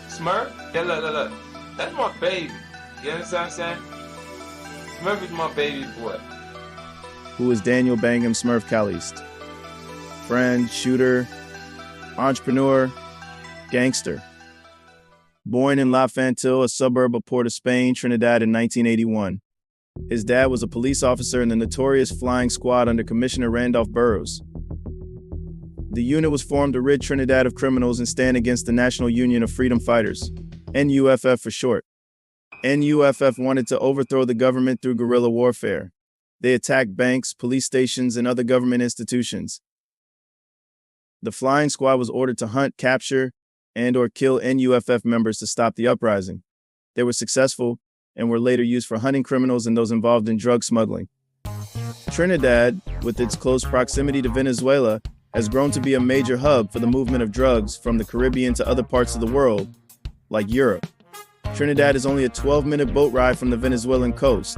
Smurf? Yeah, look. That's my baby. You understand what I'm saying? Smurf is my baby boy. Who is Daniel Em Smurf Calliste? Friend, shooter, entrepreneur, gangster. Born in Laventille, a suburb of Port of Spain, Trinidad in 1981. His dad was a police officer in the notorious Flying Squad under Commissioner Randolph Burroughs. The unit was formed to rid Trinidad of criminals and stand against the National Union of Freedom Fighters, NUFF for short. NUFF wanted to overthrow the government through guerrilla warfare. They attacked banks, police stations, and other government institutions. The Flying Squad was ordered to hunt, capture, and/or kill NUFF members to stop the uprising. They were successful and were later used for hunting criminals and those involved in drug smuggling. Trinidad, with its close proximity to Venezuela, has grown to be a major hub for the movement of drugs from the Caribbean to other parts of the world, like Europe. Trinidad is only a 12-minute boat ride from the Venezuelan coast.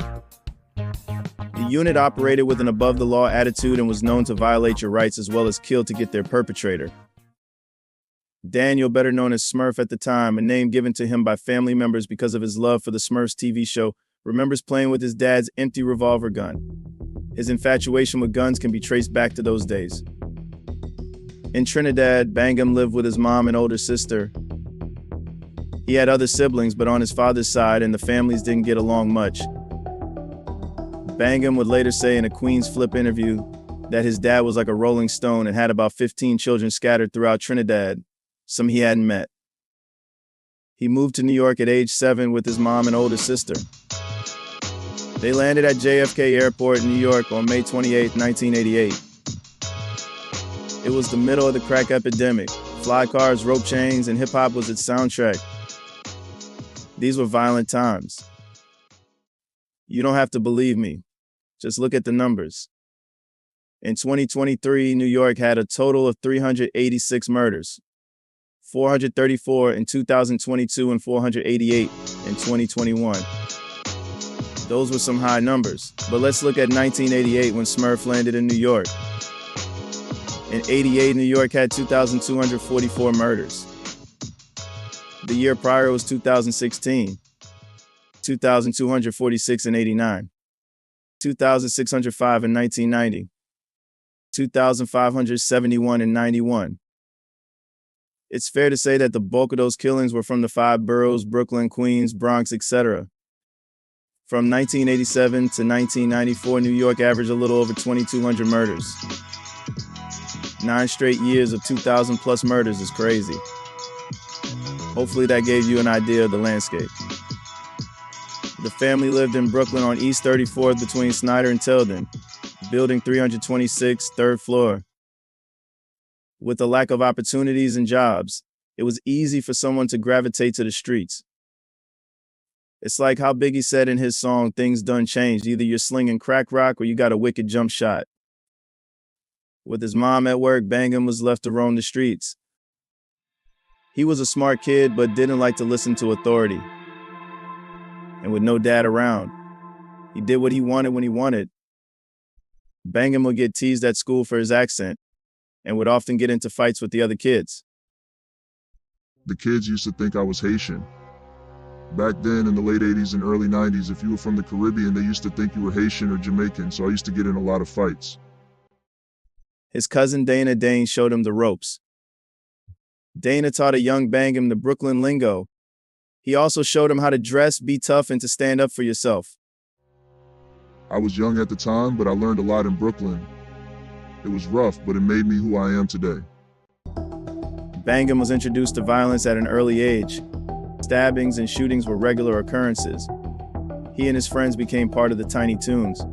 The unit operated with an above-the-law attitude and was known to violate your rights as well as kill to get their perpetrator. Daniel, better known as Smurf at the time, a name given to him by family members because of his love for the Smurfs TV show, remembers playing with his dad's empty revolver gun. His infatuation with guns can be traced back to those days. In Trinidad, Em lived with his mom and older sister. He had other siblings, but on his father's side, and the families didn't get along much. Em would later say in a queenzflip interview that his dad was like a rolling stone and had about 15 children scattered throughout Trinidad, some he hadn't met. He moved to New York at age 7 with his mom and older sister. They landed at JFK Airport in New York on May 28, 1988. It was the middle of the crack epidemic. Fly cars, rope chains, and hip-hop was its soundtrack. These were violent times. You don't have to believe me. Just look at the numbers. In 2023, New York had a total of 386 murders, 434 in 2022 and 488 in 2021. Those were some high numbers, but let's look at 1988 when Smurf landed in New York. In '88, New York had 2,244 murders. The year prior was 2016, 2,246 in '89, 2,605 in 1990, 2,571 in '91. It's fair to say that the bulk of those killings were from the 5 boroughs, Brooklyn, Queens, Bronx, etc. From 1987 to 1994, New York averaged a little over 2,200 murders. 9 straight years of 2,000 plus murders is crazy. Hopefully that gave you an idea of the landscape. The family lived in Brooklyn on East 34th between Snyder and Tilden, building 326, 3rd floor. With the lack of opportunities and jobs, it was easy for someone to gravitate to the streets. It's like how Biggie said in his song, "Things Done Changed." Either you're slinging crack rock or you got a wicked jump shot. With his mom at work, Em was left to roam the streets. He was a smart kid, but didn't like to listen to authority. And with no dad around, he did what he wanted when he wanted. Em would get teased at school for his accent and would often get into fights with the other kids. The kids used to think I was Haitian. Back then, in the late 80s and early 90s, if you were from the Caribbean, they used to think you were Haitian or Jamaican, so I used to get in a lot of fights. His cousin Dane showed him the ropes. Dana taught a young Em the Brooklyn lingo. He also showed him how to dress, be tough, and to stand up for yourself. I was young at the time, but I learned a lot in Brooklyn. It was rough, but it made me who I am today. Em was introduced to violence at an early age. Stabbings and shootings were regular occurrences. He and his friends became part of the Tiny Toons.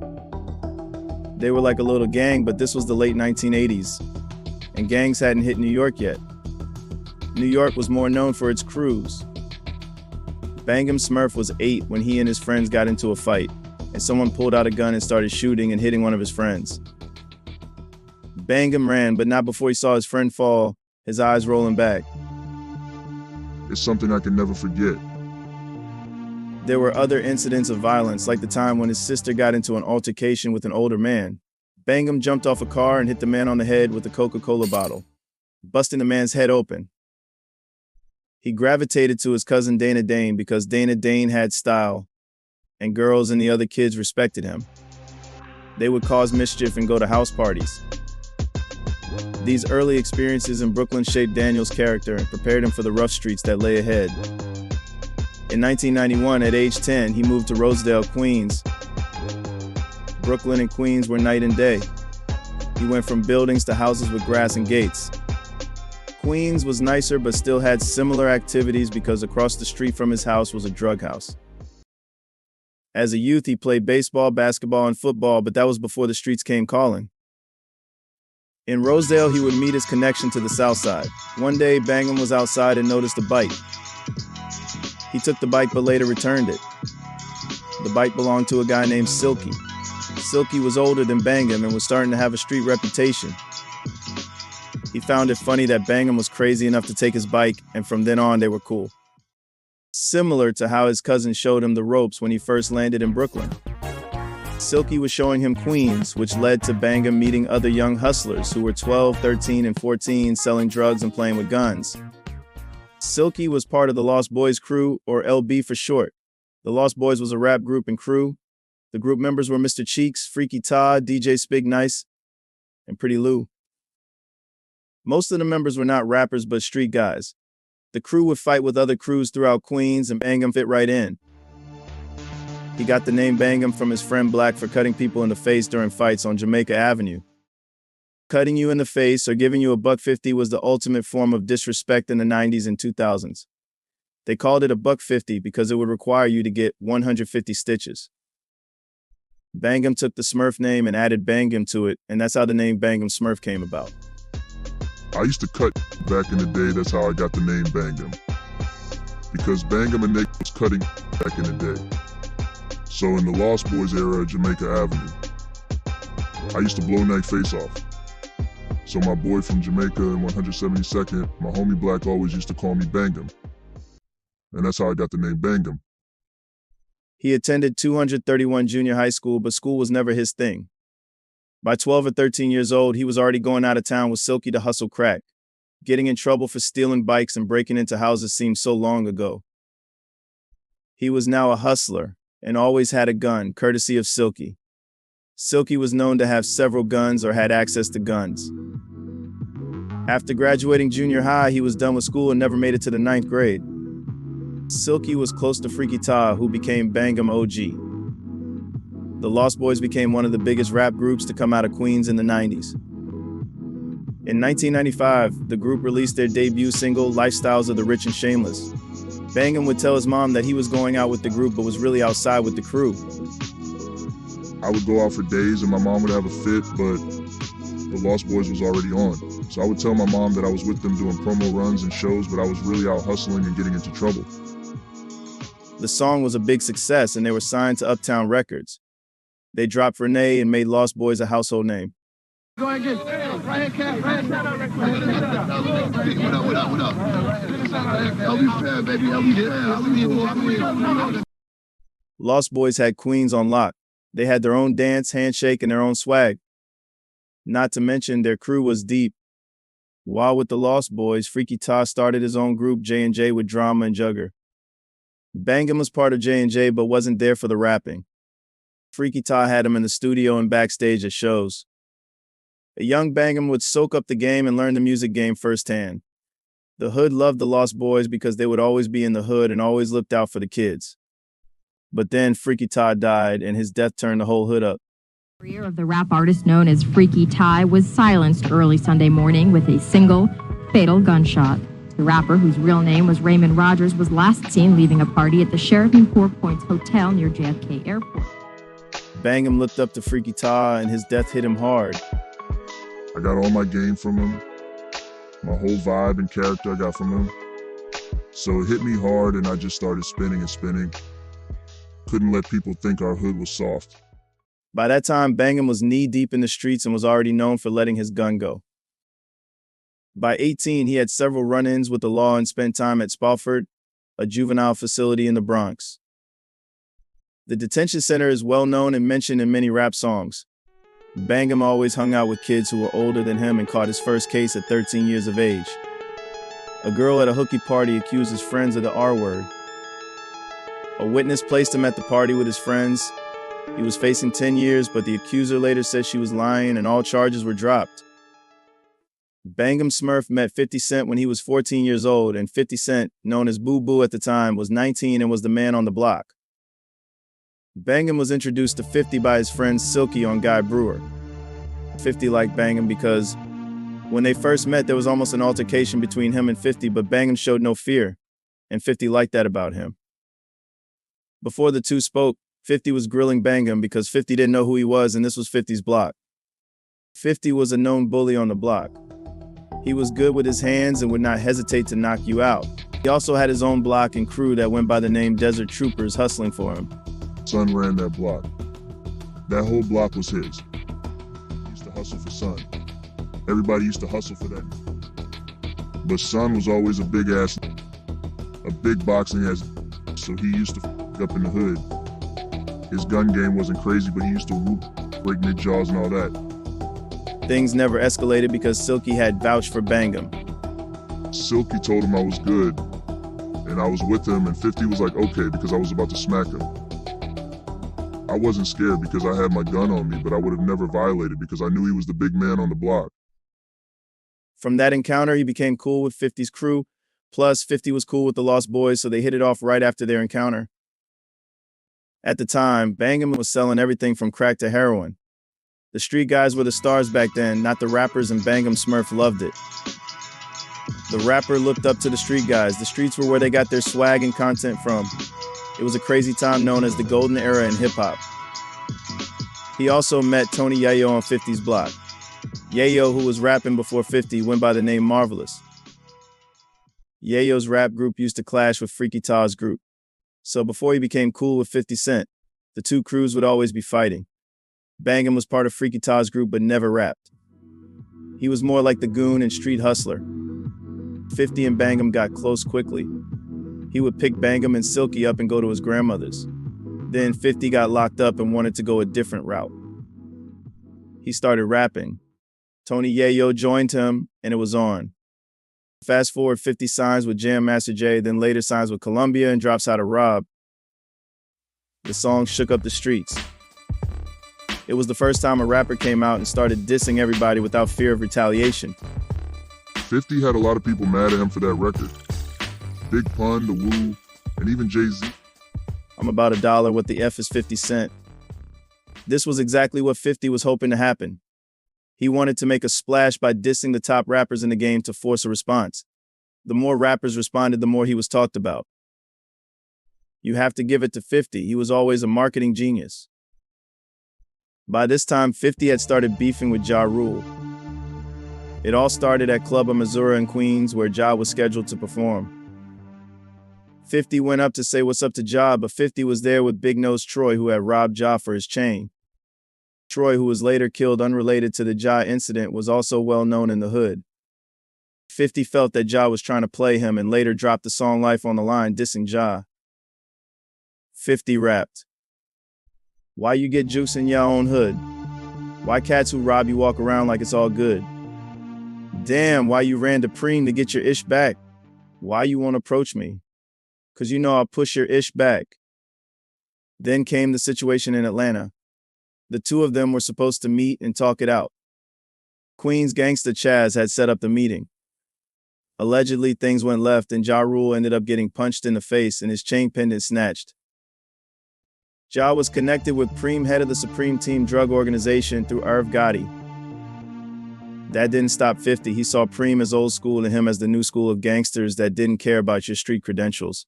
They were like a little gang, but this was the late 1980s, and gangs hadn't hit New York yet. New York was more known for its crews. Em Smurf was 8 when he and his friends got into a fight, and someone pulled out a gun and started shooting and hitting one of his friends. Em ran, but not before he saw his friend fall, his eyes rolling back. It's something I can never forget. There were other incidents of violence, like the time when his sister got into an altercation with an older man. Bangham jumped off a car and hit the man on the head with a Coca-Cola bottle, busting the man's head open. He gravitated to his cousin Dane because Dane had style, and girls and the other kids respected him. They would cause mischief and go to house parties. These early experiences in Brooklyn shaped Daniel's character and prepared him for the rough streets that lay ahead. In 1991, at age 10, he moved to Rosedale, Queens. Brooklyn and Queens were night and day. He went from buildings to houses with grass and gates. Queens was nicer but still had similar activities because across the street from his house was a drug house. As a youth, he played baseball, basketball, and football, but that was before the streets came calling. In Rosedale, he would meet his connection to the South Side. One day, Bangham was outside and noticed a bike. He took the bike but later returned it. The bike belonged to a guy named Silky. Silky was older than Bangham and was starting to have a street reputation. He found it funny that Bangham was crazy enough to take his bike, and from then on they were cool. Similar to how his cousin showed him the ropes when he first landed in Brooklyn. Silky was showing him Queens, which led to Bangham meeting other young hustlers who were 12, 13, and 14 selling drugs and playing with guns. Silky was part of the Lost Boyz crew, or LB for short. The Lost Boyz was a rap group and crew. The group members were Mr. Cheeks, Freaky Todd, DJ Spig Nice, and Pretty Lou. Most of the members were not rappers but street guys. The crew would fight with other crews throughout Queens, and Bangham fit right in. He got the name Bangham from his friend Black for cutting people in the face during fights on Jamaica Avenue. Cutting you in the face or giving you a $1.50 was the ultimate form of disrespect in the 90s and 2000s. They called it a $1.50 because it would require you to get 150 stitches. Bangham took the Smurf name and added Bangham to it, and that's how the name Bangham Smurf came about. I used to cut back in the day, that's how I got the name Bangham. Because Bangham and Nick was cutting back in the day. So in the Lost Boyz era at Jamaica Avenue, I used to blow Nick face off. So my boy from Jamaica and 172nd, my homie Black always used to call me Bangham. And that's how I got the name Bangham. He attended 231 Junior High School, but school was never his thing. By 12 or 13 years old, he was already going out of town with Silky to hustle crack. Getting in trouble for stealing bikes and breaking into houses seemed so long ago. He was now a hustler and always had a gun, courtesy of Silky. Silky was known to have several guns or had access to guns. After graduating junior high, he was done with school and never made it to the 9th grade. Silky was close to Freaky Todd, who became Bangham OG. The Lost Boyz became one of the biggest rap groups to come out of Queens in the 90s. In 1995, the group released their debut single, Lifestyles of the Rich and Shameless. Bangham would tell his mom that he was going out with the group but was really outside with the crew. I would go out for days and my mom would have a fit, but the Lost Boyz was already on. So I would tell my mom that I was with them doing promo runs and shows, but I was really out hustling and getting into trouble. The song was a big success and they were signed to Uptown Records. They dropped Renee and made Lost Boyz a household name. Go ahead and get right here, Cap. Right here. What up? Help me fair, baby. Help me fair. Lost Boyz had Queens on lock. They had their own dance, handshake, and their own swag. Not to mention their crew was deep. While with the Lost Boyz, Freaky Todd started his own group, J&J, with Drama and Jugger. Bangham was part of J&J but wasn't there for the rapping. Freaky Todd had him in the studio and backstage at shows. A young Bangham would soak up the game and learn the music game firsthand. The hood loved the Lost Boyz because they would always be in the hood and always looked out for the kids. But then Freaky Todd died, and his death turned the whole hood up. The career of the rap artist known as Freaky Todd was silenced early Sunday morning with a single, fatal gunshot. The rapper, whose real name was Raymond Rogers, was last seen leaving a party at the Sheraton Four Points Hotel near JFK Airport. Bangham looked up to Freaky Todd, and his death hit him hard. I got all my game from him. My whole vibe and character I got from him. So it hit me hard and I just started spinning and spinning. Couldn't let people think our hood was soft. By that time, Bangham was knee-deep in the streets and was already known for letting his gun go. By 18, he had several run-ins with the law and spent time at Spofford, a juvenile facility in the Bronx. The detention center is well known and mentioned in many rap songs. Bangum always hung out with kids who were older than him and caught his first case at 13 years of age. A girl at a hooky party accused his friends of the R word. A witness placed him at the party with his friends. He was facing 10 years, but the accuser later said she was lying and all charges were dropped. Bangum Smurf met 50 Cent when he was 14 years old, and 50 Cent, known as Boo Boo at the time, was 19 and was the man on the block. Bangum was introduced to 50 by his friend Silky on Guy Brewer. 50 liked Bangum because when they first met, there was almost an altercation between him and 50, but Bangum showed no fear, and 50 liked that about him. Before the two spoke, 50 was grilling Bangum because 50 didn't know who he was, and this was 50's block. 50 was a known bully on the block. He was good with his hands and would not hesitate to knock you out. He also had his own block and crew that went by the name Desert Troopers hustling for him. Son ran that block. That whole block was his. He used to hustle for Son. Everybody used to hustle for that. But Son was always a big ass, a big boxing ass, so he used to f up in the hood. His gun game wasn't crazy, but he used to whoop, break mid jaws and all that. Things never escalated because Silky had vouched for Bangum. Silky told him I was good, and I was with him, and 50 was like, okay, because I was about to smack him. I wasn't scared because I had my gun on me, but I would have never violated because I knew he was the big man on the block. From that encounter, he became cool with 50's crew, plus 50 was cool with the Lost Boyz, so they hit it off right after their encounter. At the time, Bangum was selling everything from crack to heroin. The street guys were the stars back then, not the rappers, and Bangum Smurf loved it. The rapper looked up to the street guys. The streets were where they got their swag and content from. It was a crazy time known as the golden era in hip-hop. He also met Tony Yayo on 50's block. Yayo, who was rapping before 50, went by the name Marvelous. Yayo's rap group used to clash with Freaky Taw's group. So before he became cool with 50 Cent, the two crews would always be fighting. Bangum was part of Freaky Taw's group but never rapped. He was more like the goon and street hustler. 50 and Bangum got close quickly. He would pick Bangum and Silky up and go to his grandmother's. Then 50 got locked up and wanted to go a different route. He started rapping. Tony Yayo joined him, and it was on. Fast forward, 50 signs with Jam Master Jay, then later signs with Columbia and drops out of Rob. The song shook up the streets. It was the first time a rapper came out and started dissing everybody without fear of retaliation. 50 had a lot of people mad at him for that record. Big Pun, The Woo, and even Jay-Z. I'm about $1. What the F is 50 Cent? This was exactly what 50 was hoping to happen. He wanted to make a splash by dissing the top rappers in the game to force a response. The more rappers responded, the more he was talked about. You have to give it to 50. He was always a marketing genius. By this time, 50 had started beefing with JaRule. It all started at Club of Missouri in Queens, where Ja was scheduled to perform. 50 went up to say what's up to Ja, but 50 was there with Big Nose Troy, who had robbed Ja for his chain. Troy, who was later killed unrelated to the Ja incident, was also well known in the hood. 50 felt that Ja was trying to play him and later dropped the song Life on the Line, dissing Ja. 50 rapped, "Why you get juice in your own hood? Why cats who rob you walk around like it's all good? Damn, why you ran to Preem to get your ish back? Why you won't approach me? 'Cause you know I'll push your ish back." Then came the situation in Atlanta. The two of them were supposed to meet and talk it out. Queen's gangster Chaz had set up the meeting. Allegedly, things went left and JaRule ended up getting punched in the face and his chain pendant snatched. Ja was connected with Preem, head of the Supreme Team drug organization, through Irv Gotti. That didn't stop 50. He saw Preem as old school and him as the new school of gangsters that didn't care about your street credentials.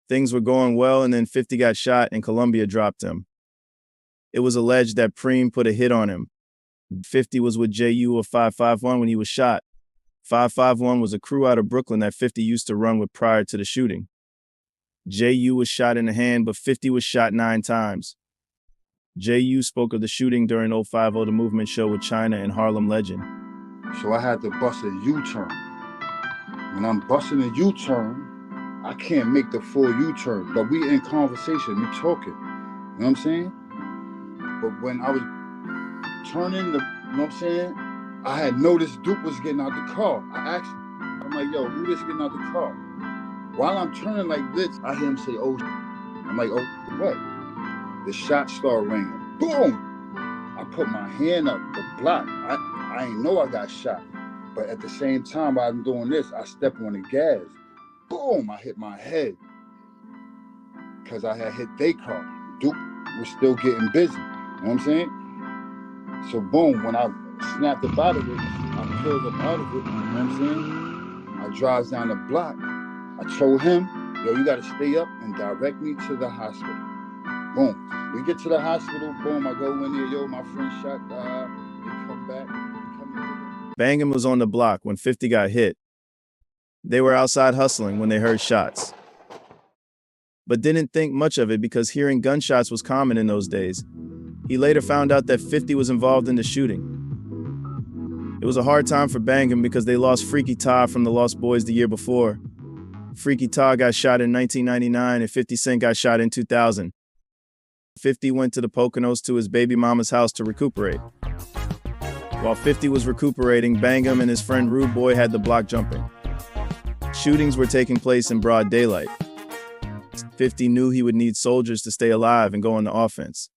Things were going well, and then 50 got shot and Columbia dropped him. It was alleged that Preem put a hit on him. 50 was with JU of 551 when he was shot. 551 was a crew out of Brooklyn that 50 used to run with prior to the shooting. JU was shot in the hand, but 50 was shot 9 times. JU spoke of the shooting during 050 The Movement show with China and Harlem Legend. So I had to bust a U-turn. When I'm busting a U-turn, I can't make the full U-turn, but we in conversation, we talking. You know what I'm saying? But when I was turning the, you know what I'm saying? I had noticed Duke was getting out the car. I asked him, I'm like, yo, who this getting out the car? While I'm turning like this, I hear him say, oh, I'm like, oh, what? The shot started ringing. Boom! I put my hand up the block. I ain't know I got shot. But at the same time, while I'm doing this, I step on the gas. Boom! I hit my head. Because I had hit their car. Duke was still getting busy. You know what I'm saying? So boom, when I snapped up out of it, I pulled up out of it. You know what I'm saying? I drives down the block. I told him, yo, you gotta stay up and direct me to the hospital. Boom. We get to the hospital, boom, I go in there, yo, my friend shot, they come back, Bangham was on the block when 50 got hit. They were outside hustling when they heard shots, but didn't think much of it because hearing gunshots was common in those days. He later found out that 50 was involved in the shooting. It was a hard time for Bangham because they lost Freaky Ty from the Lost Boyz the year before. Freaky Ty got shot in 1999 and 50 Cent got shot in 2000. 50 went to the Poconos to his baby mama's house to recuperate. While 50 was recuperating, Bangham and his friend RudeBoy had the block jumping. Shootings were taking place in broad daylight. 50 knew he would need soldiers to stay alive and go on the offense.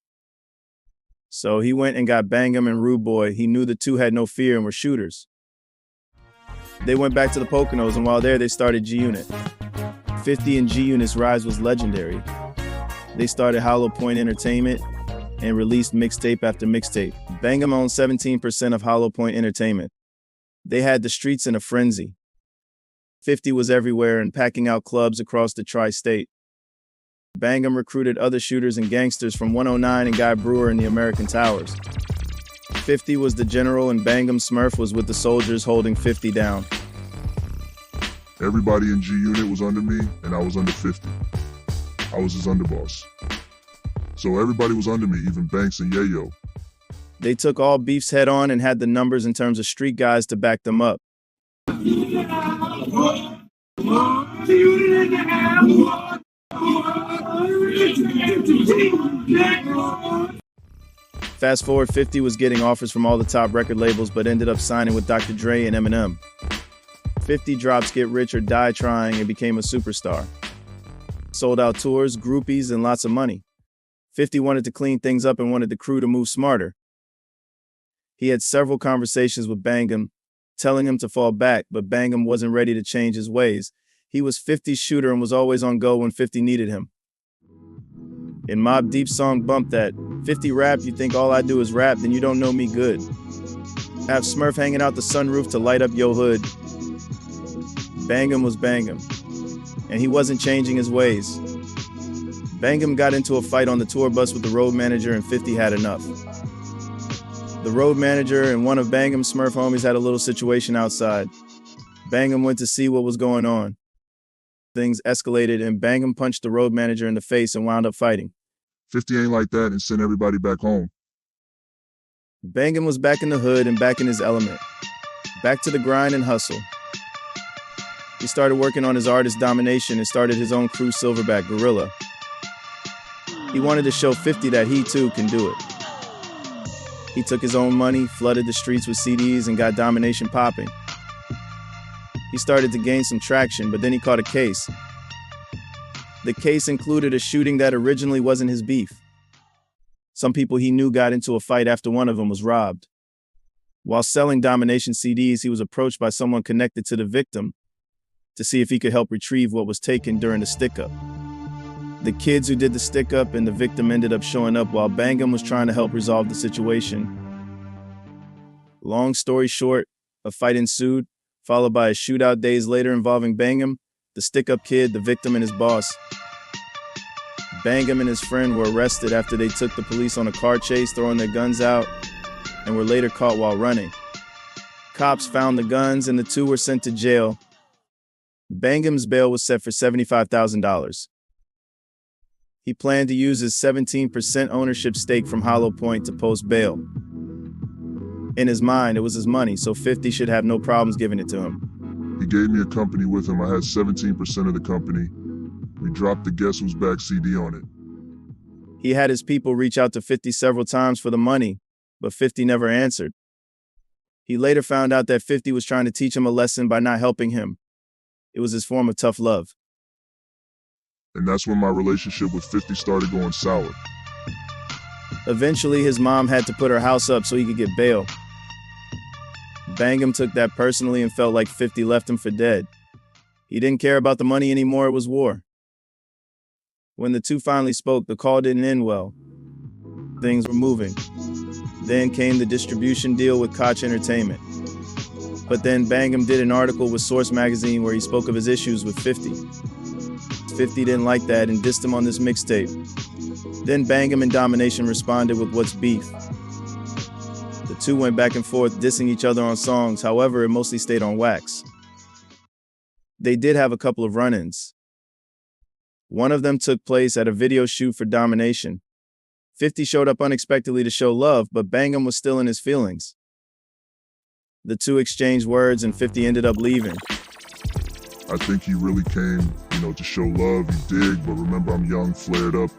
So he went and got Bangham and RudeBoy. He knew the two had no fear and were shooters. They went back to the Poconos, and while there, they started G-Unit. 50 and G-Unit's rise was legendary. They started Hollow Point Entertainment and released mixtape after mixtape. Bangham owned 17% of Hollow Point Entertainment. They had the streets in a frenzy. 50 was everywhere and packing out clubs across the tri-state. Bangham recruited other shooters and gangsters from 109 and Guy Brewer in the American Towers. 50 was the general and Bangham Smurf was with the soldiers holding 50 down. Everybody in G-Unit was under me, and I was under 50. I was his underboss. So everybody was under me, even Banks and Yayo. They took all beefs head on and had the numbers in terms of street guys to back them up. Fast forward, 50 was getting offers from all the top record labels but ended up signing with Dr. Dre and Eminem. 50 drops Get Rich or Die Trying and became a superstar. Sold out tours, groupies, and lots of money. 50 wanted to clean things up and wanted the crew to move smarter. He had several conversations with Bangham, telling him to fall back, but Bangham wasn't ready to change his ways. He was 50's shooter and was always on go when 50 needed him. In Mobb Deep's song Bump That, 50 rap, you think all I do is rap, then you don't know me good. Have Smurf hanging out the sunroof to light up yo hood. Bangham was Bangham, and he wasn't changing his ways. Bangham got into a fight on the tour bus with the road manager and 50 had enough. The road manager and one of Bangham's Smurf homies had a little situation outside. Bangham went to see what was going on. Things escalated and Bangham punched the road manager in the face and wound up fighting. 50 ain't like that and sent everybody back home. Bangham was back in the hood and back in his element. Back to the grind and hustle. He started working on his artist Domination and started his own crew Silverback Gorilla. He wanted to show 50 that he too can do it. He took his own money, flooded the streets with CDs, and got Domination popping. He started to gain some traction, but then he caught a case. The case included a shooting that originally wasn't his beef. Some people he knew got into a fight after one of them was robbed. While selling Domination CDs, he was approached by someone connected to the victim to see if he could help retrieve what was taken during the stick-up. The kids who did the stick-up and the victim ended up showing up while Bangham was trying to help resolve the situation. Long story short, a fight ensued, followed by a shootout days later involving Bangham, the stick-up kid, the victim, and his boss. Bangham and his friend were arrested after they took the police on a car chase, throwing their guns out, and were later caught while running. Cops found the guns and the two were sent to jail. Bangham's bail was set for $75,000. He planned to use his 17% ownership stake from Hollow Point to post bail. In his mind, it was his money, so 50 should have no problems giving it to him. He gave me a company with him. I had 17% of the company, We dropped the Guess Who's Back CD on it. He had his people reach out to 50 several times for the money, but 50 never answered. He later found out that 50 was trying to teach him a lesson by not helping him. It was his form of tough love. And that's when my relationship with 50 started going sour. Eventually, his mom had to put her house up so he could get bail. Bangham took that personally and felt like 50 left him for dead. He didn't care about the money anymore, it was war. When the two finally spoke, the call didn't end well. Things were moving. Then came the distribution deal with Koch Entertainment. But then Bangham did an article with Source magazine where he spoke of his issues with 50. 50 didn't like that and dissed him on this mixtape. Then Bangham and Domination responded with What's Beef. The two went back and forth dissing each other on songs, however, it mostly stayed on wax. They did have a couple of run-ins. One of them took place at a video shoot for Domination. 50 showed up unexpectedly to show love, but Bangham was still in his feelings. The two exchanged words and 50 ended up leaving. I think he really came, to show love, he dig, but remember I'm young, flared up,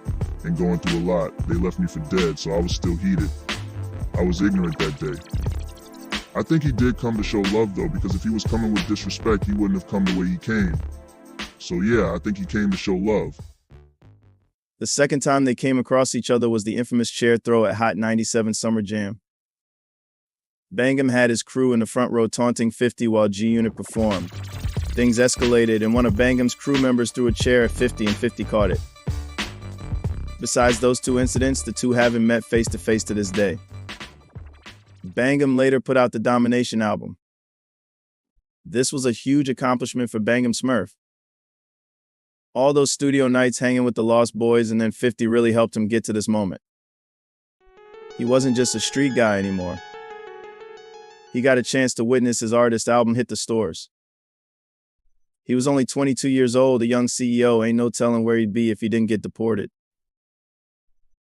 and going through a lot. They left me for dead, so I was still heated. I was ignorant that day. I think he did come to show love though, because if he was coming with disrespect, he wouldn't have come the way he came. So yeah, I think he came to show love. The second time they came across each other was the infamous chair throw at Hot 97 Summer Jam. Bangham had his crew in the front row taunting 50 while G-Unit performed. Things escalated and one of Bangham's crew members threw a chair at 50 and 50 caught it. Besides those two incidents, the two haven't met face to face to this day. Bangham later put out the Domination album. This was a huge accomplishment for Em Smurf. All those studio nights hanging with the Lost Boyz and then 50 really helped him get to this moment. He wasn't just a street guy anymore. He got a chance to witness his artist album hit the stores. He was only 22 years old, a young CEO, ain't no telling where he'd be if he didn't get deported.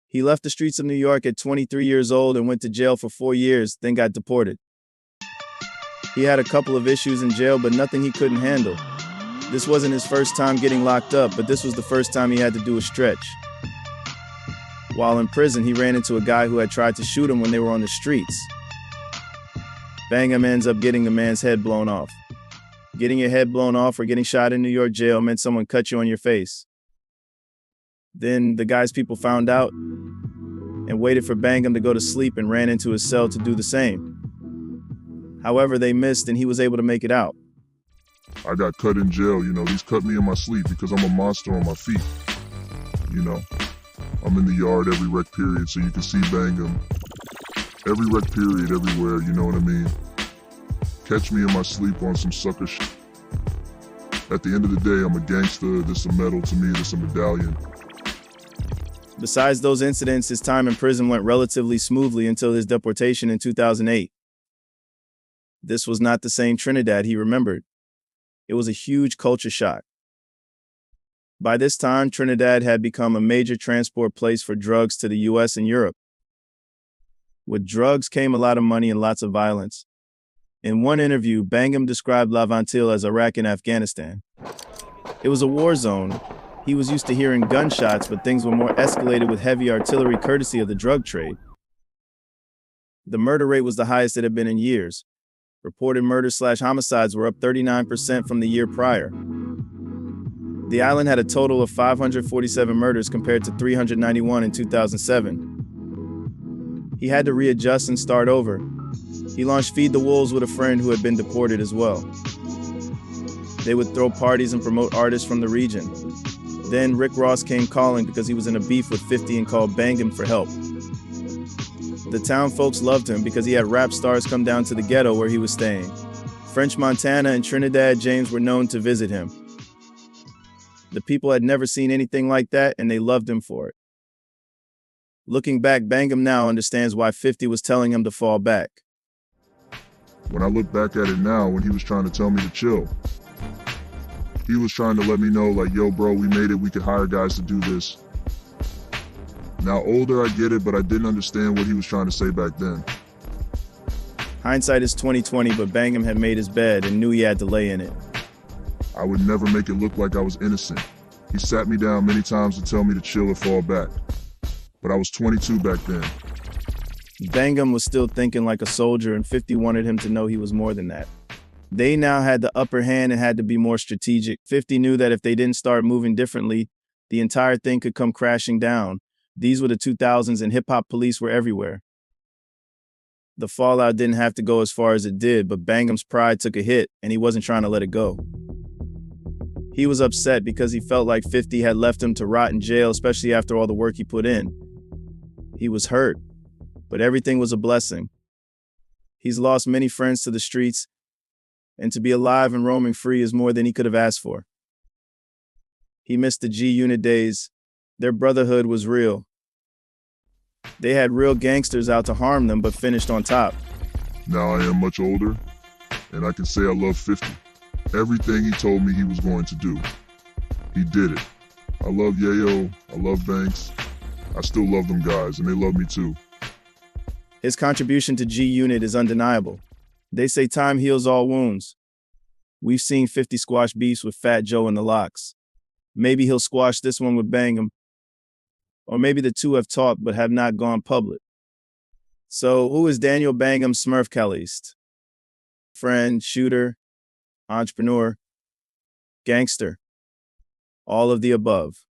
He left the streets of New York at 23 years old and went to jail for 4 years, then got deported. He had a couple of issues in jail, but nothing he couldn't handle. This wasn't his first time getting locked up, but this was the first time he had to do a stretch. While in prison, he ran into a guy who had tried to shoot him when they were on the streets. Bangham ends up getting the man's head blown off. Getting your head blown off or getting shot in New York jail meant someone cut you on your face. Then the guy's people found out and waited for Bangham to go to sleep and ran into his cell to do the same. However, they missed and he was able to make it out. I got cut in jail, these cut me in my sleep because I'm a monster on my feet. I'm in the yard every rec period, so you can see Bangham. Every rec period, everywhere, you know what I mean? Catch me in my sleep on some sucker shit. At the end of the day, I'm a gangster, this a medal to me, this a medallion. Besides those incidents, his time in prison went relatively smoothly until his deportation in 2008. This was not the same Trinidad he remembered. It was a huge culture shock. By this time, Trinidad had become a major transport place for drugs to the US and Europe. With drugs came a lot of money and lots of violence. In one interview, Bangham described Laventille as Iraq and Afghanistan. It was a war zone. He was used to hearing gunshots, but things were more escalated with heavy artillery courtesy of the drug trade. The murder rate was the highest it had been in years. Reported murders/homicides were up 39% from the year prior. The island had a total of 547 murders compared to 391 in 2007. He had to readjust and start over. He launched Feed the Wolves with a friend who had been deported as well. They would throw parties and promote artists from the region. Then Rick Ross came calling because he was in a beef with 50 and called Bangham for help. The town folks loved him because he had rap stars come down to the ghetto where he was staying. French Montana and Trinidad James were known to visit him. The people had never seen anything like that, and they loved him for it. Looking back, Bangham now understands why 50 was telling him to fall back. When I look back at it now, when he was trying to tell me to chill, he was trying to let me know, like, yo, bro, we made it, we could hire guys to do this. Now, older, I get it, but I didn't understand what he was trying to say back then. Hindsight is 20/20, but Bangham had made his bed and knew he had to lay in it. I would never make it look like I was innocent. He sat me down many times to tell me to chill or fall back. But I was 22 back then. Bangham was still thinking like a soldier, and 50 wanted him to know he was more than that. They now had the upper hand and had to be more strategic. 50 knew that if they didn't start moving differently, the entire thing could come crashing down. These were the 2000s and hip-hop police were everywhere. The fallout didn't have to go as far as it did, but Bangham's pride took a hit, and he wasn't trying to let it go. He was upset because he felt like 50 had left him to rot in jail, especially after all the work he put in. He was hurt, but everything was a blessing. He's lost many friends to the streets, and to be alive and roaming free is more than he could have asked for. He missed the G-Unit days. Their brotherhood was real. They had real gangsters out to harm them, but finished on top. Now I am much older, and I can say I love 50. Everything he told me he was going to do, he did it. I love Yayo, I love Banks. I still love them guys, and they love me too. His contribution to G-Unit is undeniable. They say time heals all wounds. We've seen 50 squash beefs with Fat Joe and the Locks. Maybe he'll squash this one with Bangham. Or maybe the two have talked but have not gone public. So who is Daniel Bangham Smurf Calliste? Friend, shooter, entrepreneur, gangster, all of the above.